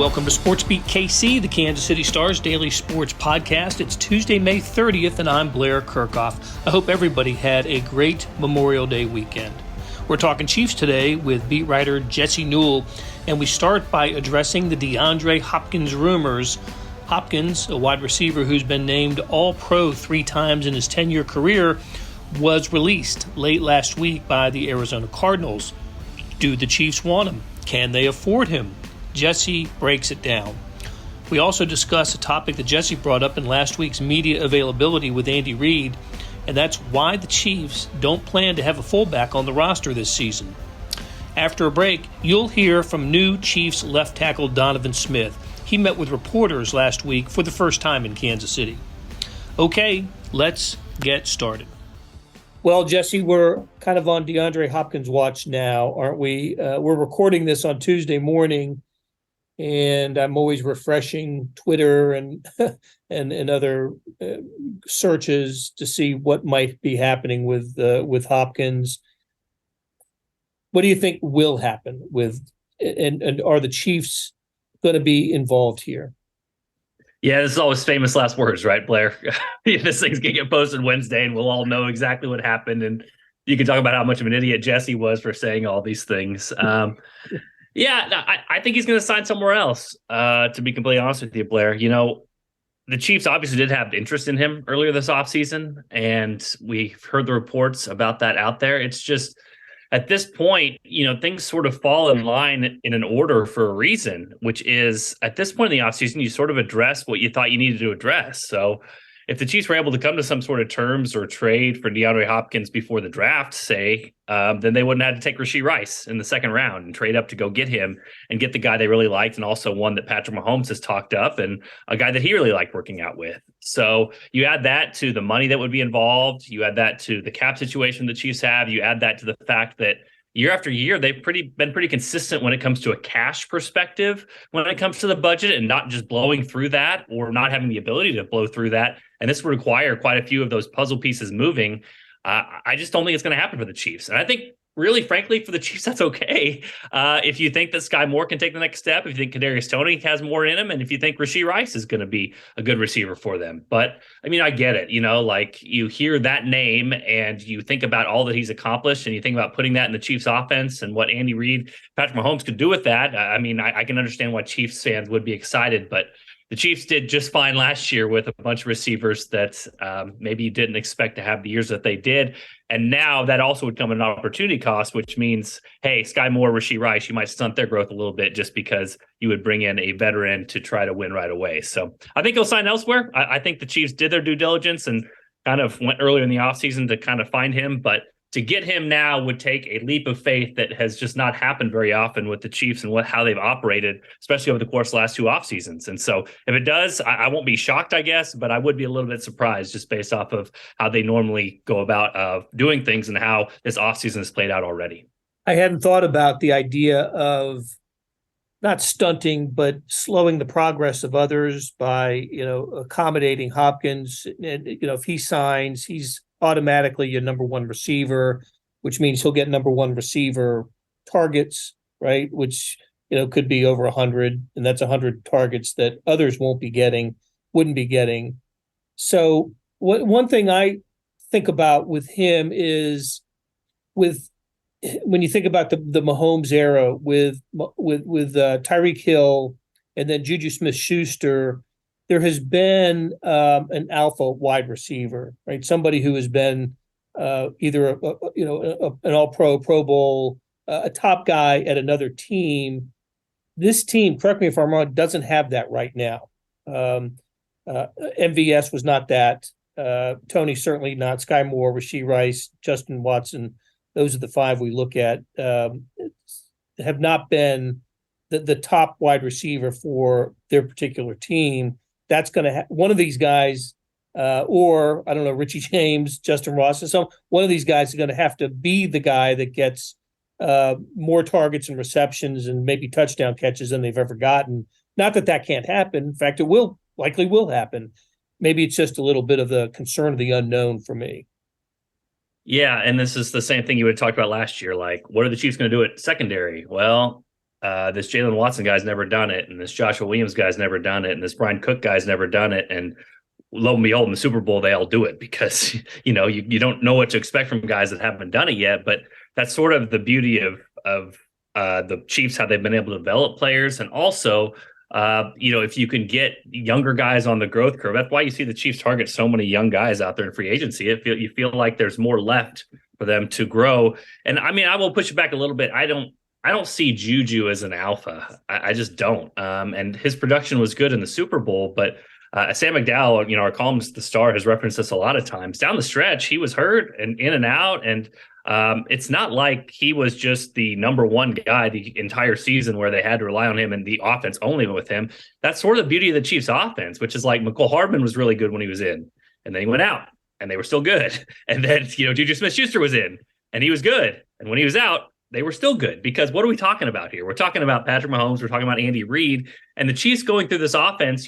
Welcome to SportsBeat KC, the Kansas City Star's daily sports podcast. It's Tuesday, May 30th, and I'm Blair Kirchhoff. I hope everybody had a great Memorial Day weekend. We're talking Chiefs today with beat writer Jesse Newell, and we start by addressing the DeAndre Hopkins rumors. Hopkins, a wide receiver who's been named All-Pro 3 times in his 10-year career, was released late last week by the Arizona Cardinals. Do the Chiefs want him? Can they afford him? Jesse breaks it down. We also discuss a topic that Jesse brought up in last week's media availability with Andy Reid, and that's why the Chiefs don't plan to have a fullback on the roster this season. After a break, you'll hear from new Chiefs left tackle Donovan Smith. He met with reporters last week for the first time in Kansas City. Okay, let's get started. Well, Jesse, we're kind of on DeAndre Hopkins watch now, aren't we? We're recording this on Tuesday morning, and I'm always refreshing Twitter and and other searches to see what might be happening with Hopkins. What do you think will happen with, and are the Chiefs going to be involved here? Yeah, this is always famous last words, right, Blair? This thing's going to get posted Wednesday, and we'll all know exactly what happened. And you can talk about how much of an idiot Jesse was for saying all these things. I think he's going to sign somewhere else, to be completely honest with you, Blair. You know, the Chiefs obviously did have interest in him earlier this offseason, and we've heard the reports about that out there. It's just, at this point, you know, things sort of fall in line in an order for a reason, which is at this point in the offseason, you sort of address what you thought you needed to address. So if the Chiefs were able to come to some sort of terms or trade for DeAndre Hopkins before the draft, say, then they wouldn't have to take Rashee Rice in the second round and trade up to go get him and get the guy they really liked, and also one that Patrick Mahomes has talked up and a guy that he really liked working out with. So you add that to the money that would be involved. You add that to the cap situation the Chiefs have. You add that to the fact that year after year, they've been pretty consistent when it comes to a cash perspective, when it comes to the budget, and not just blowing through that or not having the ability to blow through that. And this would require quite a few of those puzzle pieces moving. I just don't think it's going to happen for the Chiefs. And I think, really, frankly, for the Chiefs, that's okay. If you think that Sky Moore can take the next step, if you think Kadarius Toney has more in him, and if you think Rashee Rice is going to be a good receiver for them. But, I mean, I get it. You know, like, you hear that name and you think about all that he's accomplished, and you think about putting that in the Chiefs offense and what Andy Reid, Patrick Mahomes could do with that. I mean, I can understand why Chiefs fans would be excited, but the Chiefs did just fine last year with a bunch of receivers that maybe you didn't expect to have the years that they did. And now that also would come at an opportunity cost, which means, hey, Sky Moore, Rashee Rice, you might stunt their growth a little bit just because you would bring in a veteran to try to win right away. So I think he'll sign elsewhere. I think the Chiefs did their due diligence and kind of went earlier in the offseason to kind of find him. But to get him now would take a leap of faith that has just not happened very often with the Chiefs and how they've operated, especially over the course of the last 2 off seasons. And so if it does, I won't be shocked, I guess, but I would be a little bit surprised just based off of how they normally go about doing things and how this offseason has played out already. I hadn't thought about the idea of not stunting, but slowing the progress of others by, you know, accommodating Hopkins. And, you know, if he signs, he's automatically your number one receiver, which means he'll get number one receiver targets, right? Which, you know, could be over 100, and that's 100 targets that others wouldn't be getting. So one thing I think about with him is when you think about the Mahomes era with Tyreek Hill and then Juju Smith-Schuster, there has been an alpha wide receiver, right? Somebody who has been either an All-Pro, Pro Bowl, a top guy at another team. This team, correct me if I'm wrong, doesn't have that right now. MVS was not that. Tony certainly not. Sky Moore, Rashee Rice, Justin Watson. Those are the 5 we look at. Have not been the top wide receiver for their particular team. That's going to one of these guys, or I don't know, Richie James, Justin Ross, so one of these guys is going to have to be the guy that gets more targets and receptions and maybe touchdown catches than they've ever gotten. Not that can't happen. In fact, it likely will happen. Maybe it's just a little bit of the concern of the unknown for me. Yeah, and this is the same thing you had talked about last year. Like, what are the Chiefs going to do at secondary? Well, this Jalen Watson guy's never done it, and this Joshua Williams guy's never done it, and this Brian Cook guy's never done it. And lo and behold, in the Super Bowl, they all do it because, you don't know what to expect from guys that haven't done it yet. But that's sort of the beauty of the Chiefs, how they've been able to develop players. And also, if you can get younger guys on the growth curve, that's why you see the Chiefs target so many young guys out there in free agency. You feel like there's more left for them to grow. And I mean, I will push it back a little bit. I don't see Juju as an alpha. I just don't. And his production was good in the Super Bowl, but Sam McDowell, our columnist, The Star, has referenced this a lot of times. Down the stretch, he was hurt and in and out. And it's not like he was just the number one guy the entire season where they had to rely on him and the offense only with him. That's sort of the beauty of the Chiefs offense, which is like McCole Hardman was really good when he was in, and then he went out and they were still good. And then, Juju Smith-Schuster was in and he was good. And when he was out, they were still good. Because what are we talking about here? We're talking about Patrick Mahomes. We're talking about Andy Reid, and the Chiefs going through this offense,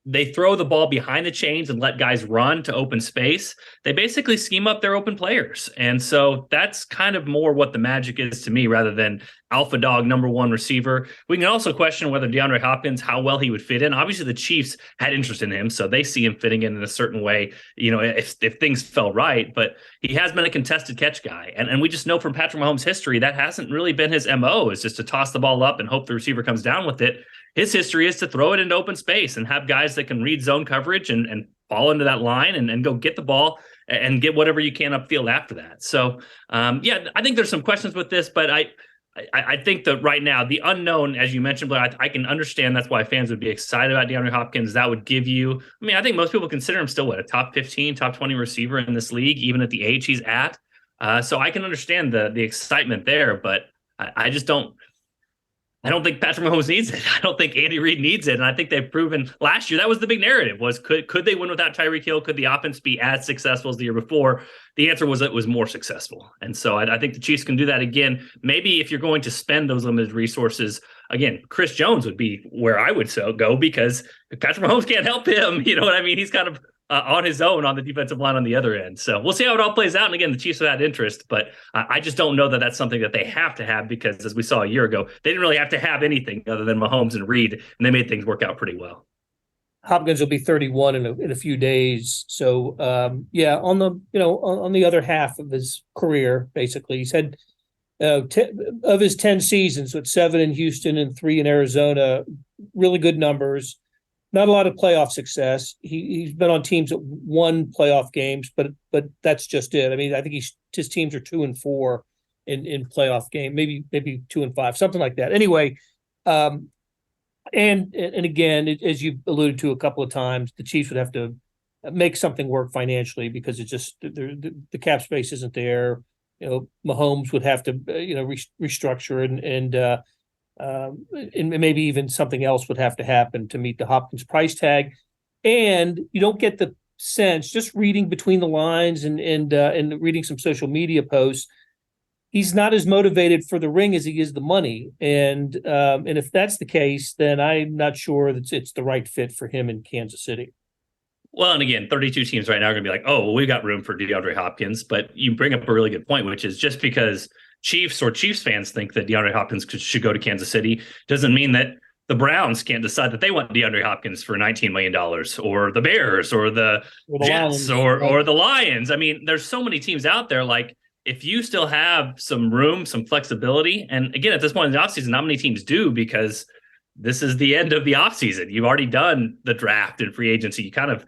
they throw the ball behind the chains and let guys run to open space. They basically scheme up their open players. And so that's kind of more what the magic is to me, rather than alpha dog number one receiver. We can also question whether DeAndre Hopkins, how well he would fit in. Obviously, the Chiefs had interest in him, so they see him fitting in a certain way, if things fell right. But he has been a contested catch guy. And we just know from Patrick Mahomes' history, that hasn't really been his MO, is just to toss the ball up and hope the receiver comes down with it. His history is to throw it into open space and have guys that can read zone coverage and fall into that line and go get the ball and get whatever you can upfield after that. So, I think there's some questions with this, but I think that right now, the unknown, as you mentioned, but I can understand that's why fans would be excited about DeAndre Hopkins. That would give you, I think most people consider him still a top 15, top 20 receiver in this league, even at the age he's at. So I can understand the excitement there, but I just don't. I don't think Patrick Mahomes needs it. I don't think Andy Reid needs it. And I think they've proven last year, that was the big narrative, was could they win without Tyreek Hill? Could the offense be as successful as the year before? The answer was it was more successful. And so I think the Chiefs can do that again. Maybe if you're going to spend those limited resources, again, Chris Jones would be where I would go, because Patrick Mahomes can't help him. You know what I mean? He's kind of on his own on the defensive line on the other end. So we'll see how it all plays out. And again, the Chiefs have had interest, but I just don't know that that's something that they have to have, because as we saw a year ago, they didn't really have to have anything other than Mahomes and Reid, and they made things work out pretty well. Hopkins will be 31 in a few days. So on the other half of his career, basically, he's had of his 10 seasons, with 7 in Houston and 3 in Arizona, really good numbers. Not a lot of playoff success. He's been on teams that won playoff games, but that's just it. I mean, I think his teams are 2-4 in playoff game, maybe 2-5, something like that. Anyway, and again, as you alluded to a couple of times, the Chiefs would have to make something work financially, because it's just the cap space isn't there. Mahomes would have to restructure and maybe even something else would have to happen to meet the Hopkins price tag. And you don't get the sense, just reading between the lines and reading some social media posts, he's not as motivated for the ring as he is the money. And if that's the case, then I'm not sure that it's the right fit for him in Kansas City. Well, and again, 32 teams right now are going to be like, oh, well, we've got room for DeAndre Hopkins. But you bring up a really good point, which is just because Chiefs fans think that DeAndre Hopkins should go to Kansas City doesn't mean that the Browns can't decide that they want DeAndre Hopkins for $19 million, or the Bears, or the Jets, or the Lions. I mean, there's so many teams out there. Like, if you still have some room, some flexibility, and again, at this point in the offseason, not many teams do, because this is the end of the offseason. You've already done the draft and free agency. You kind of,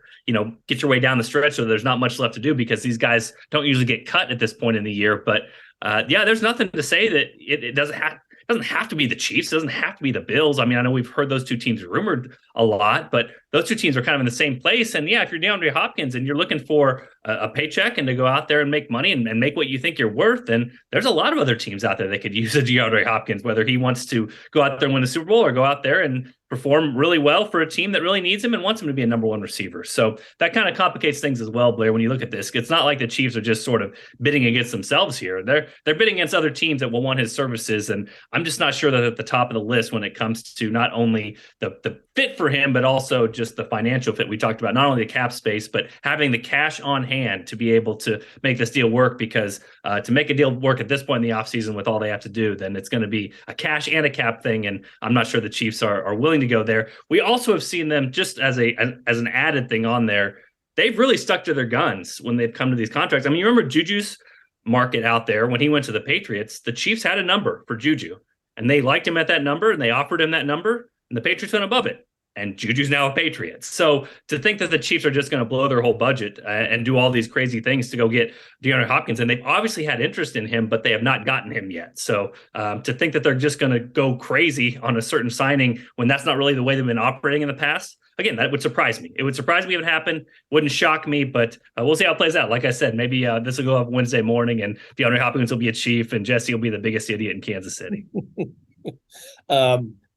get your way down the stretch, so there's not much left to do, because these guys don't usually get cut at this point in the year. But there's nothing to say that it doesn't have to be the Chiefs. It doesn't have to be the Bills. I mean, I know we've heard those two teams rumored a lot, but those two teams are kind of in the same place. And if you're DeAndre Hopkins and you're looking for a paycheck and to go out there and make money and make what you think you're worth, then there's a lot of other teams out there that could use a DeAndre Hopkins, whether he wants to go out there and win the Super Bowl, or go out there and perform really well for a team that really needs him and wants him to be a number one receiver. So that kind of complicates things as well, Blair, when you look at this. It's not like the Chiefs are just sort of bidding against themselves here. They're bidding against other teams that will want his services. And I'm just not sure that at the top of the list when it comes to not only the fit for him, but also just the financial fit. We talked about not only the cap space, but having the cash on hand to be able to make this deal work, because to make a deal work at this point in the offseason with all they have to do, then it's going to be a cash and a cap thing. And I'm not sure the Chiefs are willing to go there. We also have seen them, just as an added thing on there, they've really stuck to their guns when they've come to these contracts. I mean, you remember Juju's market out there when he went to the Patriots. The Chiefs had a number for Juju, and they liked him at that number, and they offered him that number, and the Patriots went above it. And Juju's now a Patriot. So to think that the Chiefs are just going to blow their whole budget and do all these crazy things to go get DeAndre Hopkins, and they've obviously had interest in him, but they have not gotten him yet. So to think that they're just going to go crazy on a certain signing when that's not really the way they've been operating in the past, again, that would surprise me. It would surprise me if it happened. Wouldn't shock me, but we'll see how it plays out. Like I said, maybe this will go up Wednesday morning, and DeAndre Hopkins will be a Chief, and Jesse will be the biggest idiot in Kansas City.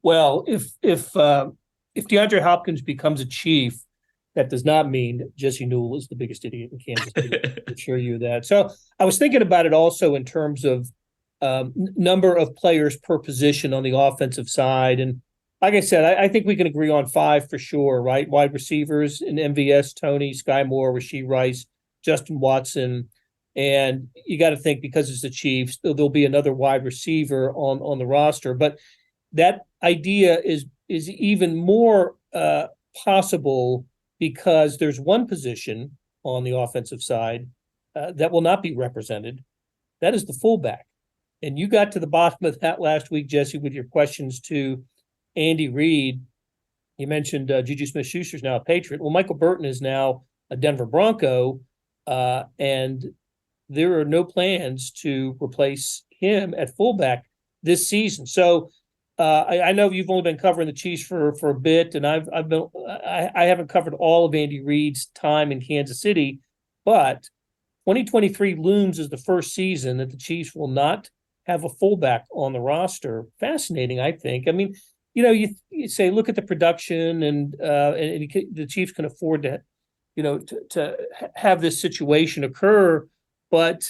Well, if DeAndre Hopkins becomes a Chief, that does not mean Jesse Newell is the biggest idiot in Kansas City. I assure you that. So I was thinking about it also in terms of number of players per position on the offensive side. And like I said, I think we can agree on 5 for sure, right? Wide receivers in MVS, Tony, Sky Moore, Rashee Rice, Justin Watson. And you got to think, because it's the Chiefs, there'll be another wide receiver on the roster. But that idea is even more possible because there's one position on the offensive side that will not be represented. That is the fullback. And you got to the bottom of that last week, Jesse, with your questions to Andy Reid. You mentioned Juju Smith-Schuster's now a Patriot. Well, Michael Burton is now a Denver Bronco, and there are no plans to replace him at fullback this season. So I know you've only been covering the Chiefs for a bit, and I haven't covered all of Andy Reid's time in Kansas City, but 2023 looms as the first season that the Chiefs will not have a fullback on the roster. Fascinating, I think. I mean, you say look at the production, and the Chiefs can afford to, to have this situation occur, but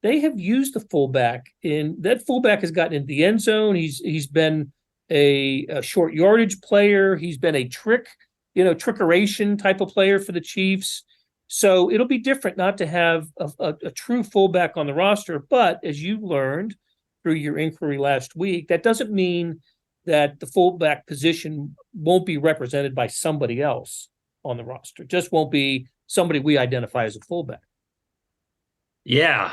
they have used the fullback, and that fullback has gotten into the end zone. He's been a short yardage player. He's been a trickeration type of player for the Chiefs. So it'll be different not to have a true fullback on the roster. But as you learned through your inquiry last week, that doesn't mean that the fullback position won't be represented by somebody else on the roster. It just won't be somebody we identify as a fullback. Yeah.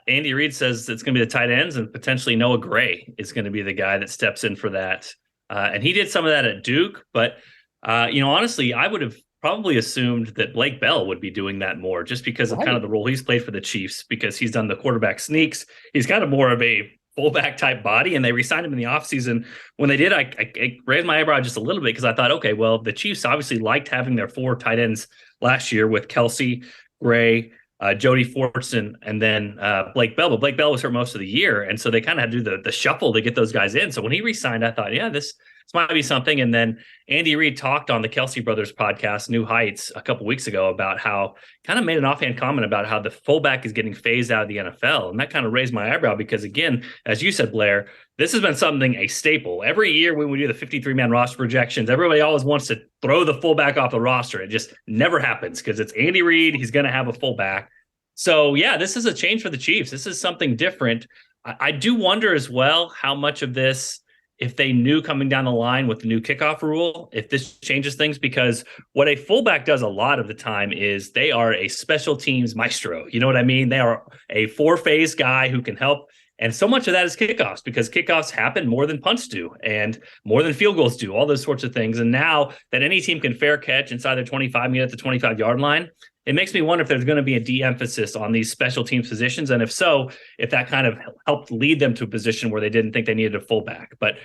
Andy Reid says it's going to be the tight ends, and potentially Noah Gray is going to be the guy that steps in for that. And he did some of that at Duke, but honestly, I would have probably assumed that Blake Bell would be doing that more, just because of kind of the role he's played for the Chiefs, because he's done the quarterback sneaks. He's kind of more of a fullback type body, and they re-signed him in the offseason. When they did, I raised my eyebrow just a little bit, because I thought, okay, well, the Chiefs obviously liked having their 4 tight ends last year with Kelsey, Gray, Jody Fortson, and then Blake Bell. But Blake Bell was hurt most of the year, and so they kind of had to do the shuffle to get those guys in. So when he re-signed, I thought, yeah, this might be something. And then Andy Reid talked on the Kelsey Brothers podcast, New Heights, a couple weeks ago about how, kind of made an offhand comment about how the fullback is getting phased out of the NFL. And that kind of raised my eyebrow, because again, as you said, Blair, this has been something, a staple. Every year when we do the 53-man roster projections, everybody always wants to throw the fullback off the roster. It just never happens, because it's Andy Reid. He's going to have a fullback. So yeah, this is a change for the Chiefs. This is something different. I do wonder as well how much of this, if they knew coming down the line with the new kickoff rule, if this changes things, because what a fullback does a lot of the time is they are a special teams maestro. You know what I mean? They are a 4-phase guy who can help. And so much of that is kickoffs, because kickoffs happen more than punts do, and more than field goals do, all those sorts of things. And now that any team can fair catch inside their 25 at the 25-yard line, it makes me wonder if there's going to be a de-emphasis on these special teams positions. And if so, if that kind of helped lead them to a position where they didn't think they needed a fullback. But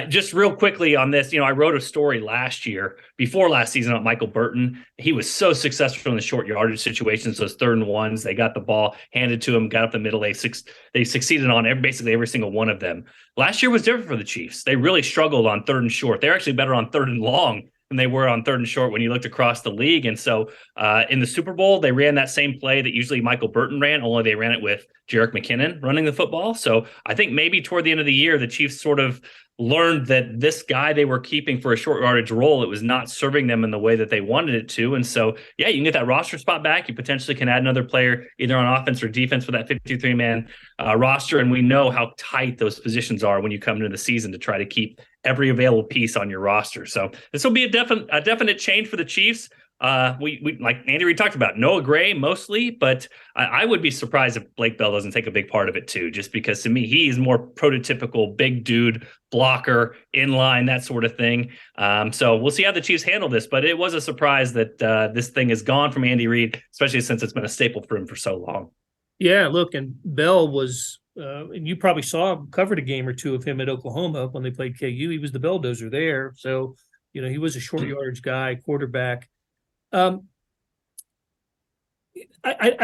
just real quickly on this, I wrote a story before last season on Michael Burton. He was so successful in the short yardage situations, those 3rd and 1s. They got the ball handed to him, got up the middle. They succeeded on basically every single one of them. Last year was different for the Chiefs. They really struggled on 3rd and short. They're actually better on 3rd and long than they were on 3rd and short when you looked across the league. And so in the Super Bowl, they ran that same play that usually Michael Burton ran, only they ran it with Jerick McKinnon running the football. So I think maybe toward the end of the year, the Chiefs sort of learned that this guy they were keeping for a short yardage role, it was not serving them in the way that they wanted it to. And so, yeah, you can get that roster spot back. You potentially can add another player either on offense or defense for that 53-man roster. And we know how tight those positions are when you come into the season to try to keep every available piece on your roster. So this will be a definite change for the Chiefs. We like Andy Reid talked about Noah Gray mostly, but I would be surprised if Blake Bell doesn't take a big part of it too, just because to me, he's more prototypical big dude, blocker, inline, that sort of thing. So we'll see how the Chiefs handle this, but it was a surprise that this thing is gone from Andy Reid, especially since it's been a staple for him for so long. Yeah, look, and Bell was, and you probably covered a game or two of him at Oklahoma when they played KU. He was the belldozer there. So, he was a short yardage guy, quarterback. I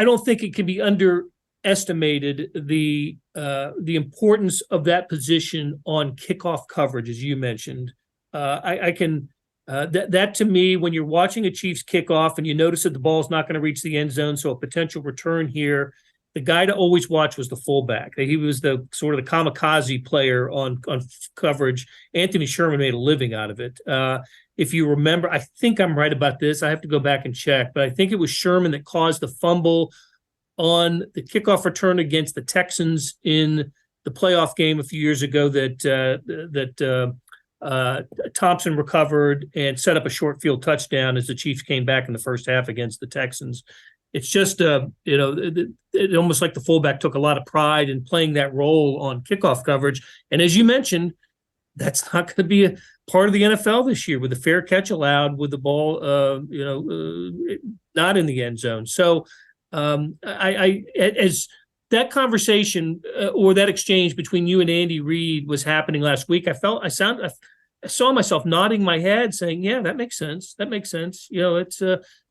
don't think it can be underestimated the importance of that position on kickoff coverage, as you mentioned. That to me, when you're watching a Chiefs kickoff and you notice that the ball's not going to reach the end zone, so a potential return here, the guy to always watch was the fullback. He was the sort of the kamikaze player on coverage. Anthony Sherman made a living out of it. If you remember, I think I'm right about this. I have to go back and check, but I think it was Sherman that caused the fumble on the kickoff return against the Texans in the playoff game a few years ago that Thompson recovered and set up a short field touchdown as the Chiefs came back in the first half against the Texans. It's just, it almost like the fullback took a lot of pride in playing that role on kickoff coverage. And as you mentioned, that's not going to be a part of the NFL this year with the fair catch allowed with the ball, not in the end zone. So as that conversation or that exchange between you and Andy Reid was happening last week, I saw myself nodding my head saying, yeah, that makes sense. That makes sense. It's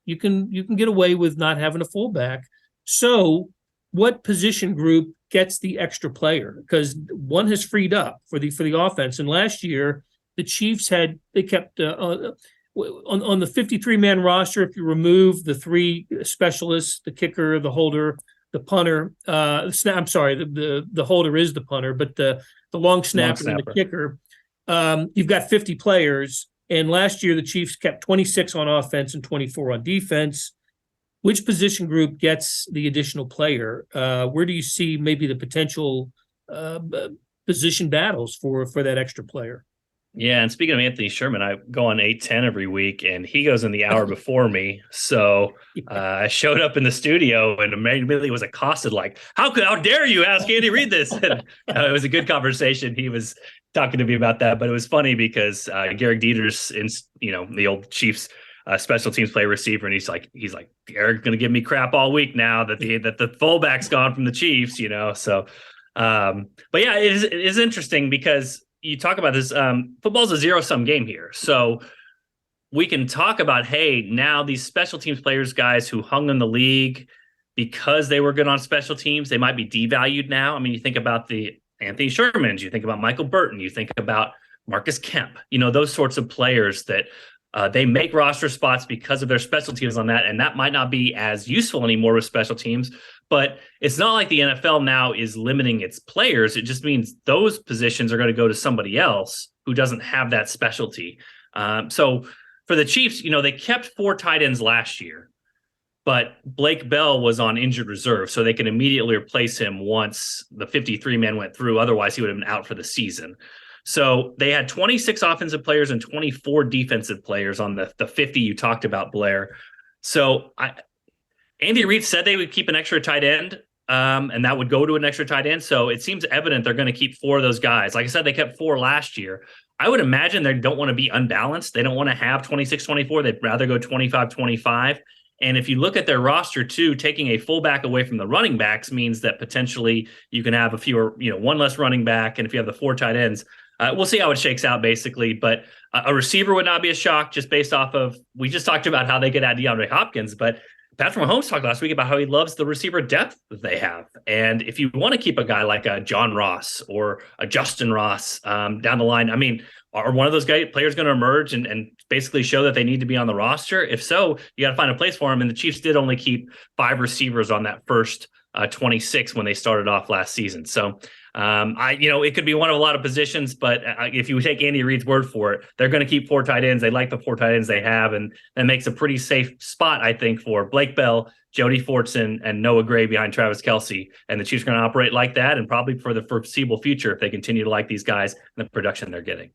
you can get away with not having a fullback. So what position group gets the extra player? Because one has freed up for the offense. And last year, the Chiefs kept on the 53-man roster, if you remove the 3 specialists, the kicker, the holder, the punter, the holder is the punter, but the long snapper and the kicker, you've got 50 players. And last year, the Chiefs kept 26 on offense and 24 on defense. Which position group gets the additional player? Where do you see maybe the potential position battles for that extra player? Yeah, and speaking of Anthony Sherman, I go on 8:10 every week, and he goes in the hour before me. So I showed up in the studio and immediately was accosted like, how dare you ask Andy Reid this? And it was a good conversation. He was talking to me about that, but it was funny because Garrick Dieter's the old Chiefs special teams player receiver, and he's like Garrick's going to give me crap all week now that the fullback's gone from the Chiefs, So, but yeah, it is interesting because you talk about this. Football's a zero-sum game here, so we can talk about, hey, now these special teams players, guys who hung in the league because they were good on special teams, they might be devalued now. I mean, you think about the Anthony Shermans, you think about Michael Burton, you think about Marcus Kemp, those sorts of players that they make roster spots because of their special teams on that, and that might not be as useful anymore with special teams. But it's not like the NFL now is limiting its players. It just means those positions are going to go to somebody else who doesn't have that specialty. So for the Chiefs, they kept 4 tight ends last year, but Blake Bell was on injured reserve, so they can immediately replace him once the 53-man went through. Otherwise, he would have been out for the season. So they had 26 offensive players and 24 defensive players on the 50 you talked about, Blair. So Andy Reid said they would keep an extra tight end, and that would go to an extra tight end. So it seems evident they're going to keep 4 of those guys. Like I said, they kept 4 last year. I would imagine they don't want to be unbalanced. They don't want to have 26-24. They'd rather go 25-25. And if you look at their roster too, taking a fullback away from the running backs means that potentially you can have one less running back. And if you have the 4 tight ends, we'll see how it shakes out basically. But a receiver would not be a shock just based off of, we just talked about how they could add DeAndre Hopkins, but Patrick Mahomes talked last week about how he loves the receiver depth that they have. And if you want to keep a guy like a John Ross or a Justin Ross down the line, I mean, are one of those players going to emerge and basically show that they need to be on the roster? If so, you got to find a place for them. And the Chiefs did only keep 5 receivers on that first 26 when they started off last season. So it could be one of a lot of positions, but if you take Andy Reid's word for it, they're going to keep 4 tight ends. They like the 4 tight ends they have, and that makes a pretty safe spot, I think, for Blake Bell, Jody Fortson, and Noah Gray behind Travis Kelce. And the Chiefs are going to operate like that, and probably for the foreseeable future if they continue to like these guys and the production they're getting.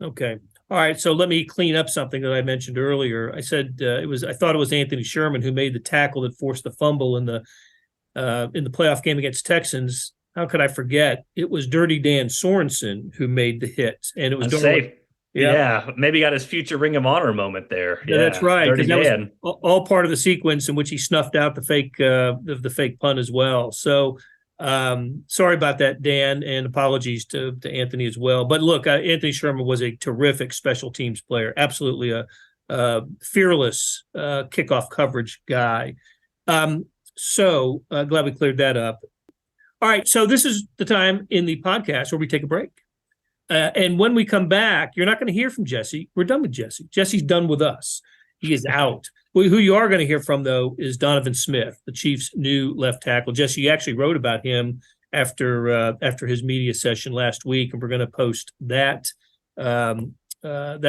Okay. All right. So let me clean up something that I mentioned earlier. I said I thought it was Anthony Sherman who made the tackle that forced the fumble in the playoff game against Texans. How could I forget? It was Dirty Dan Sorensen who made the hit, and it was safe. Yeah, maybe got his future Ring of Honor moment there. Yeah, that's right. Dirty Dan. That was all part of the sequence in which he snuffed out the fake punt as well. So sorry about that, Dan, and apologies to Anthony as well. But look, Anthony Sherman was a terrific special teams player, absolutely a fearless kickoff coverage guy. So glad we cleared that up. All right, so this is the time in the podcast where we take a break. And when we come back, you're not going to hear from Jesse. We're done with Jesse. Jesse's done with us. He is out. Well, who you are going to hear from, though, is Donovan Smith, the Chiefs' new left tackle. Jesse, you actually wrote about him after his media session last week, and we're going to post that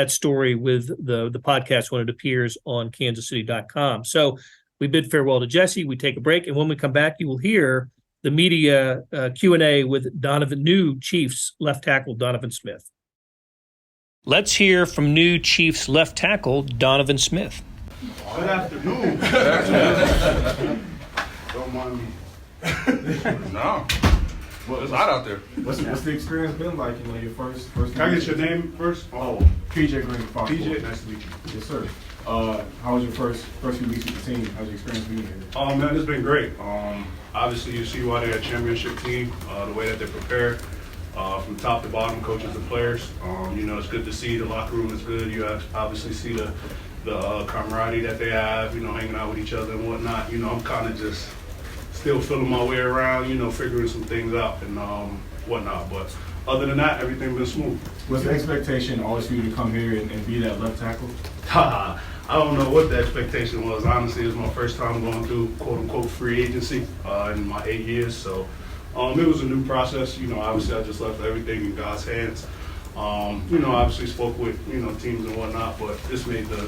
story with the podcast when it appears on kansascity.com. So we bid farewell to Jesse. We take a break, and when we come back, you will hear the media Q&A with new Chiefs left tackle Donovan Smith. Let's hear from new Chiefs left tackle Donovan Smith. Good afternoon. Don't mind me. No. Well, it's hot out there. What's the experience been like? Your first. Can I get your name first? Oh, PJ Green. PJ, nice to meet you. Yes, sir. How was your first few weeks with the team? How's your experience being here? Oh man, it's been great. Obviously, you see why they're a championship team. The way that they prepare, from top to bottom, coaches and players. It's good to see. The locker room is good. You obviously see the camaraderie that they have. Hanging out with each other and whatnot. I'm kind of just still feeling my way around. Figuring some things out and whatnot. But other than that, everything's been smooth. Was the expectation always for you to come here and be that left tackle? I don't know what the expectation was. Honestly, it's my first time going through quote-unquote free agency in my 8 years. So it was a new process. Obviously I just left everything in God's hands. Obviously spoke with, teams and whatnot, but this made the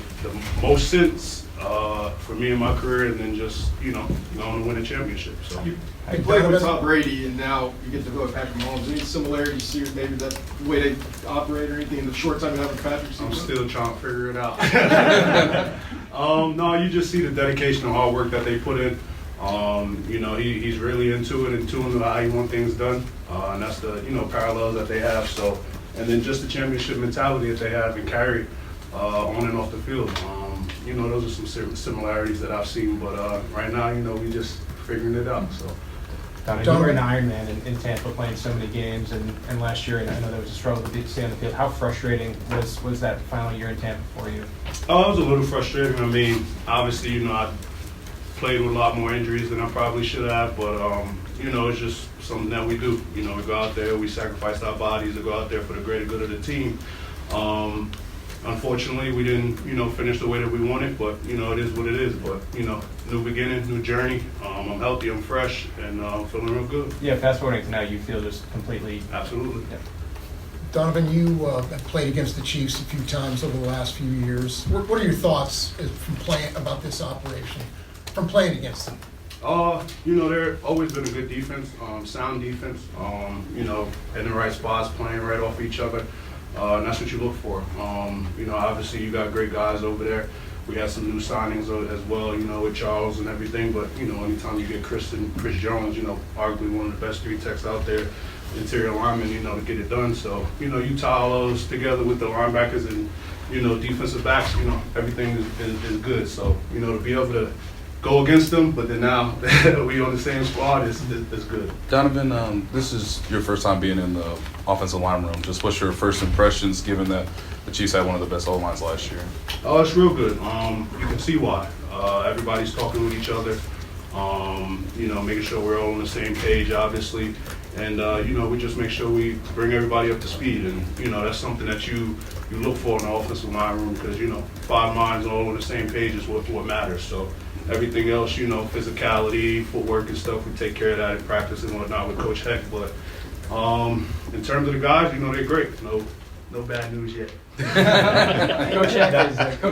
most sense for me in my career, and then just, going to win a championship. So. You played with Tom Brady, and now you get to go with Patrick Mahomes. Any similarities here, maybe that way they operate or anything in the short time you have with Patrick? I'm still trying to figure it out. No, you just see the dedication and hard work that they put in. He's really into it and tuned to how he wants things done, and that's the parallels that they have. So, and then just the championship mentality that they have and carry on and off the field. Those are some similarities that I've seen, but right now, we just figuring it out. So. You were an Ironman in Tampa, playing so many games, and last year, and I know there was a struggle to stay on the field. How frustrating was that final year in Tampa for you? It was a little frustrating. I mean, obviously, I played with a lot more injuries than I probably should have, but it's just something that we do. We go out there, we sacrifice our bodies to go out there for the greater good of the team. Unfortunately, we didn't, finish the way that we wanted, but, it is what it is. But, new beginning, new journey. I'm healthy, I'm fresh, and feeling real good. Yeah, fast forwarding to now, you feel just completely... Absolutely. Yeah. Donovan, you have played against the Chiefs a few times over the last few years. What are your thoughts about this operation, from playing against them? They're always been a good defense, sound defense, in the right spots, playing right off each other. And that's what you look for. Obviously you got great guys over there. We had some new signings as well, with Charles and everything. But, anytime you get Chris Jones, arguably one of the best 3 techs out there, interior linemen, to get it done. So, you tie all those together with the linebackers and defensive backs, everything is good. So, to be able to go against them, but then now we on the same squad is good. Donovan, this is your first time being in the offensive line room. Just what's your first impressions, given that the Chiefs had one of the best O-lines last year? Oh, it's real good. You can see why. Everybody's talking with each other. Making sure we're all on the same page, obviously. And, we just make sure we bring everybody up to speed. And, that's something that you look for in the offensive line room because, 5 minds all on the same page is what matters. So everything else, physicality, footwork and stuff, we take care of that in practice and whatnot with Coach Heck. But in terms of the guys, they're great. No bad news yet. Coach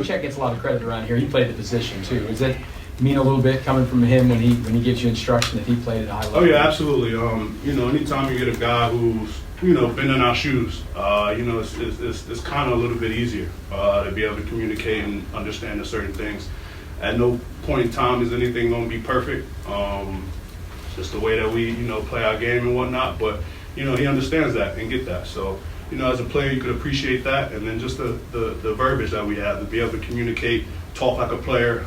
Heck gets a lot of credit around here. He played the position, too. Does it mean a little bit coming from him when he gives you instruction that he played at a high level? Oh, yeah, absolutely. Anytime you get a guy who's, been in our shoes, it's kind of a little bit easier to be able to communicate and understand the certain things. At no point in time is anything going to be perfect. It's just the way that we, play our game and whatnot. But, he understands that and get that. So, as a player, you could appreciate that. And then just the verbiage that we have to be able to communicate, talk like a player,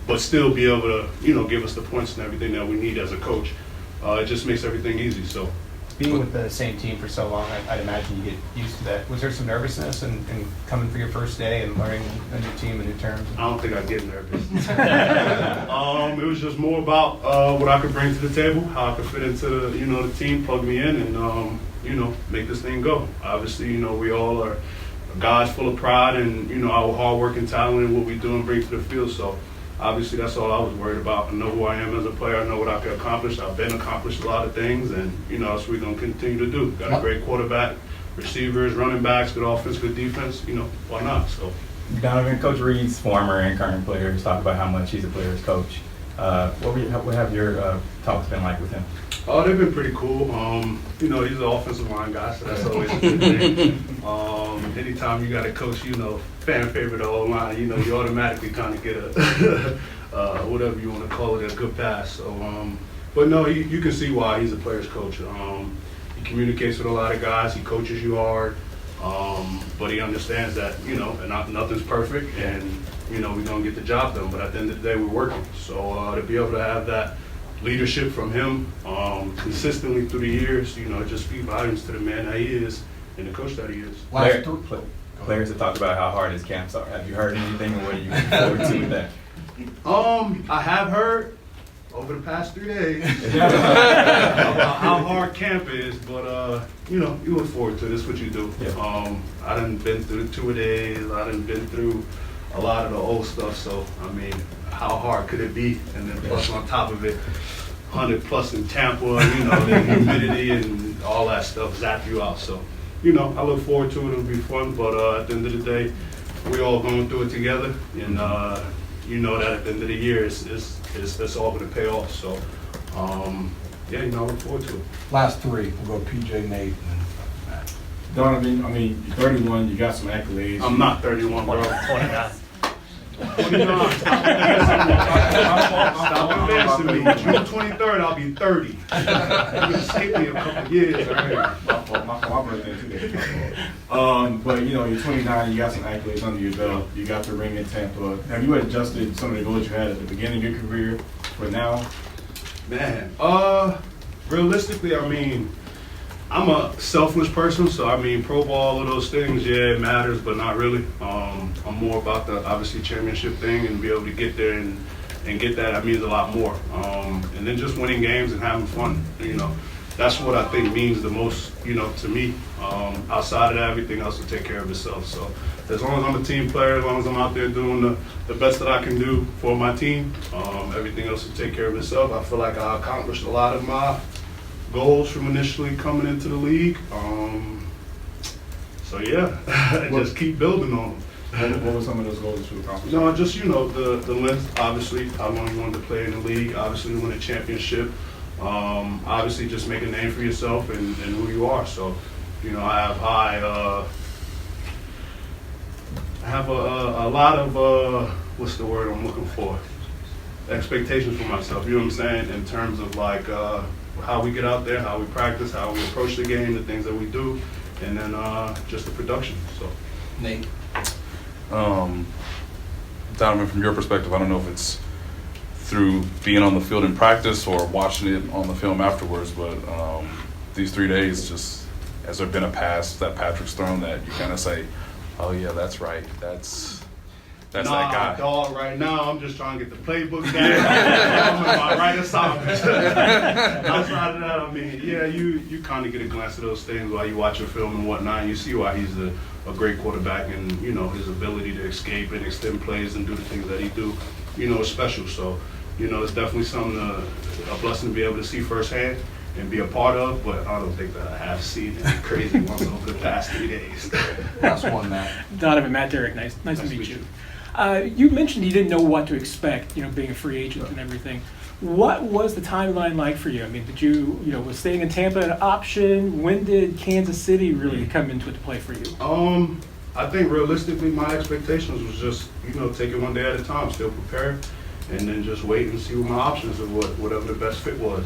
but still be able to, give us the points and everything that we need as a coach. It just makes everything easy. So, being with the same team for so long, I'd imagine you get used to that. Was there some nervousness in coming for your first day and learning a new team and new terms? I don't think I get nervous. It was just more about what I could bring to the table, how I could fit into the team, plug me in, and make this thing go. Obviously, we all are guys full of pride and our hard work and talent and what we do and bring to the field. So obviously that's all I was worried about. I know who I am as a player. I know what I can accomplish. I've been accomplished a lot of things, and that's what we're going to continue to do. Got a great quarterback, receivers, running backs, good offense, good defense. Why not? So, Donovan, Coach Reid's former and current players talk about how much he's a player's coach. What have your talks been like with him? Oh, they've been pretty cool. He's an offensive line guy, so that's always a good thing. Anytime you got a coach, fan favorite O-line, you automatically kind of get a whatever you want to call it, a good pass. So, but no, you can see why he's a player's coach. He communicates with a lot of guys. He coaches you hard, but he understands that nothing's perfect, and we're gonna get the job done. But at the end of the day, we're working. So to be able to have that leadership from him consistently through the years, it just speaks volumes to the man that he is and the coach that he is. Players have talked about how hard his camps are. Have you heard anything, or what are you looking forward to with that? I have heard over the past 3 days about how hard camp is, but you look forward to it. It's what you do. Yeah. I done been through the 2 days. I done been through a lot of the old stuff. So how hard could it be? And then plus on top of it, 100 plus in Tampa, the humidity and all that stuff zap you out. So, I look forward to it. It'll be fun. But at the end of the day, we all going through it together. And that at the end of the year, it's all going to pay off. So, I look forward to it. Last 3, we'll go PJ, Nate, and Matt. Donovan, you're 31, you got some accolades. I'm not 31, bro. 29. 29. Stop embarrassing me. June 23rd, I'll be 30. You're going to skip me a couple years. My birthday 2 days. But you're 29, you got some accolades under your belt. You got the ring in Tampa. Have you adjusted some of the goals you had at the beginning of your career for now? Man, realistically, I'm a selfless person, so pro ball, all of those things, yeah, it matters, but not really. I'm more about the obviously championship thing and be able to get there and get that means a lot more. And then just winning games and having fun, that's what I think means the most, to me. Outside of that, everything else will take care of itself. So as long as I'm a team player, as long as I'm out there doing the best that I can do for my team, everything else will take care of itself. I feel like I accomplished a lot of my goals from initially coming into the league. Just keep building on them. What were some of those goals that you accomplished? No, just, the length, obviously, how long you wanted to play in the league, obviously win a championship, obviously just make a name for yourself and who you are. So, I have a lot of, what's the word I'm looking for? Expectations for myself, you know what I'm saying? In terms of how we get out there, how we practice, how we approach the game, the things that we do, and then just the production. So, Nate. Donovan, from your perspective, I don't know if it's through being on the field in practice or watching it on the film afterwards, but these 3 days, just has there been a pass that Patrick's thrown that you kind of say, oh yeah, that's right, that's that guy. Dog, right now I'm just trying to get the playbook down. I'm in my right assignment. Outside of that, I mean, yeah, you kind of get a glance at those things while you watch a film and whatnot, and you see why he's a great quarterback, and you know his ability to escape and extend plays and do the things that he do, you know, is special. So, you know, it's definitely something a blessing to be able to see firsthand and be a part of, but I don't think that I have seen any crazy ones over the past 3 days. Last one, Matt. Donovan, Matt Derrick, nice to meet you. You mentioned you didn't know what to expect, you know, being a free agent and everything. What was the timeline like for you? I mean, did you know, was staying in Tampa an option? When did Kansas City really come into play for you? I think realistically, my expectations was just, you know, take it one day at a time, still prepare, and then just wait and see what my options of whatever the best fit was.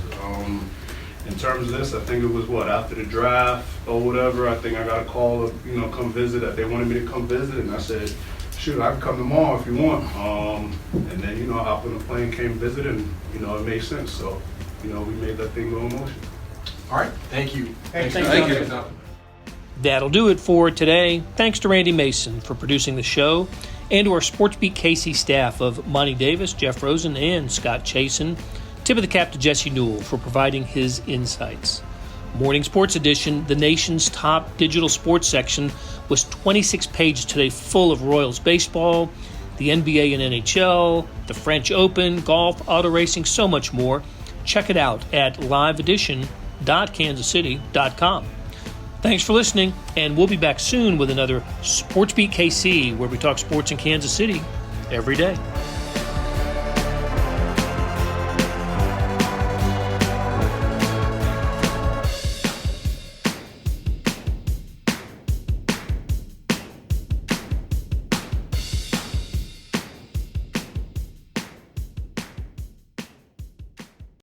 In terms of this, I think it was after the draft or whatever, I think I got a call of, you know, come visit, that they wanted me to come visit, and I said, shoot, I can come tomorrow if you want. And then, you know, I hopped on the plane, came visit, and, you know, it made sense. So, you know, we made that thing go in motion. All right, thank you. Thank you. That'll do it for today. Thanks to Randy Mason for producing the show, and to our SportsBeat KC staff of Monty Davis, Jeff Rosen, and Scott Chasen. Tip of the cap to Jesse Newell for providing his insights. Morning Sports Edition, the nation's top digital sports section, was 26 pages today, full of Royals baseball, the NBA and NHL, the French Open, golf, auto racing, so much more. Check it out at liveedition.kansascity.com. Thanks for listening, and we'll be back soon with another SportsBeat KC, where we talk sports in Kansas City every day.